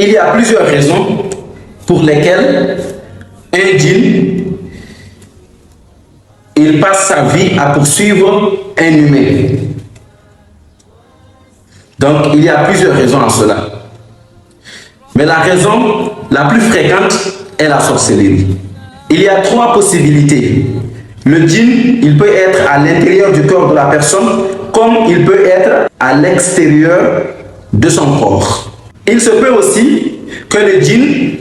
il y a plusieurs raisons pour lesquelles un djinn, il passe sa vie à poursuivre un humain. Donc, il y a plusieurs raisons à cela. Mais la raison la plus fréquente est la sorcellerie. Il y a 3 possibilités. Le djinn, il peut être à l'intérieur du corps de la personne, comme il peut être à l'extérieur de son corps. Il se peut aussi que le djinn,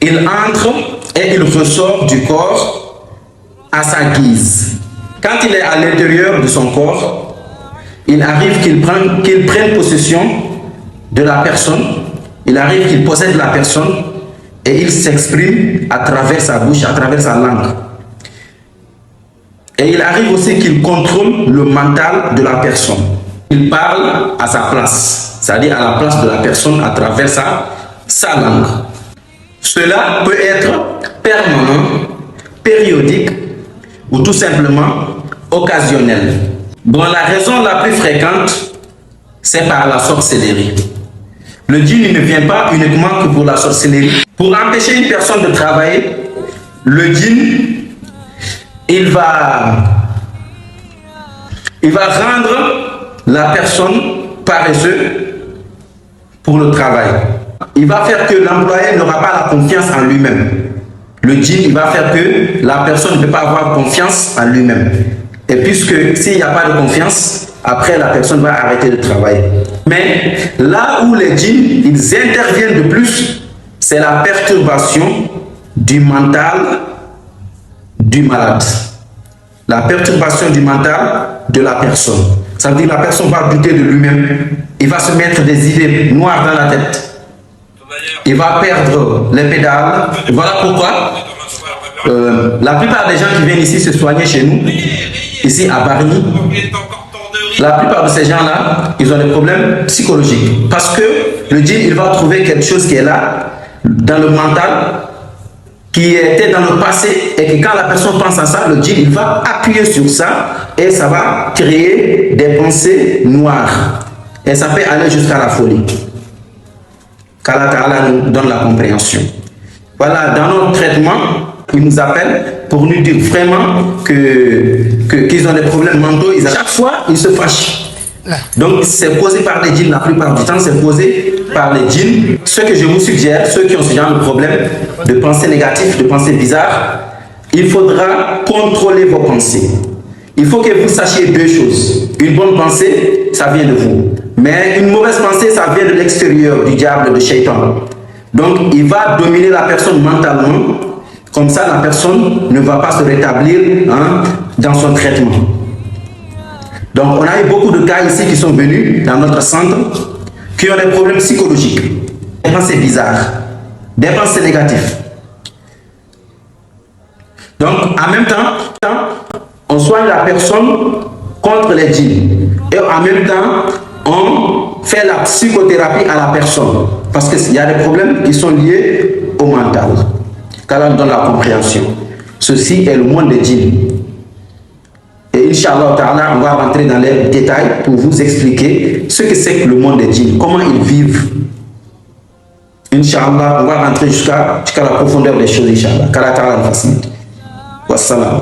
il entre et il ressort du corps à sa guise. Quand il est à l'intérieur de son corps, il arrive qu'il prenne possession de la personne, il arrive qu'il possède la personne et il s'exprime à travers sa bouche, à travers sa langue. Et il arrive aussi qu'il contrôle le mental de la personne. Il parle à sa place, c'est-à-dire à la place de la personne à travers sa langue. Cela peut être permanent, périodique ou tout simplement occasionnel. Bon, la raison la plus fréquente, c'est par la sorcellerie. Le djinn ne vient pas uniquement que pour la sorcellerie. Pour empêcher une personne de travailler, le djinn, il va rendre la personne paresseuse pour le travail. Il va faire que l'employé n'aura pas la confiance en lui-même. Le djinn, il va faire que la personne ne peut pas avoir confiance en lui-même. Et puisque s'il n'y a pas de confiance, après la personne va arrêter de travailler. Mais là où les djinns, ils interviennent de plus, c'est la perturbation du mental du malade. La perturbation du mental de la personne. Ça veut dire que la personne va douter de lui-même. Il va se mettre des idées noires dans la tête. Il va perdre les pédales. Voilà pourquoi la plupart des gens qui viennent ici se soigner chez nous, ici à Bargny, la plupart de ces gens-là, ils ont des problèmes psychologiques. Parce que le djinn, il va trouver quelque chose qui est là, dans le mental, qui était dans le passé, et que quand la personne pense à ça, le djinn, il va appuyer sur ça, et ça va créer des pensées noires. Et ça peut aller jusqu'à la folie. Qu'Allah Ta'ala nous donne la compréhension. Voilà, dans notre traitement, ils nous appellent pour nous dire vraiment qu'ils ont des problèmes mentaux. Chaque fois, ils se fâchent. Donc, c'est causé par les djinns. La plupart du temps, c'est causé par les djinns. Ce que je vous suggère, ceux qui ont ce genre de problème, de pensées négatives, de pensées bizarres, il faudra contrôler vos pensées. Il faut que vous sachiez 2 choses. Une bonne pensée, ça vient de vous. Mais une mauvaise pensée, ça vient de l'extérieur, du diable, de Shaitan. Donc, il va dominer la personne mentalement. Comme ça, la personne ne va pas se rétablir dans son traitement. Donc, on a eu beaucoup de cas ici qui sont venus dans notre centre, qui ont des problèmes psychologiques, des pensées bizarres, des pensées négatives. Donc, en même temps, on soigne la personne contre les djinns. Et en même temps, on fait la psychothérapie à la personne. Parce qu'il y a des problèmes qui sont liés au mental. Qu'Allah nous donne la compréhension. Ceci est le monde des djinns. Et Inch'Allah Ta'ala, on va rentrer dans les détails pour vous expliquer ce que c'est que le monde des djinns, comment ils vivent. Inch'Allah, on va rentrer jusqu'à la profondeur des choses, Inch'Allah. Qu'Allah Ta'ala nous facilite. Wassalam.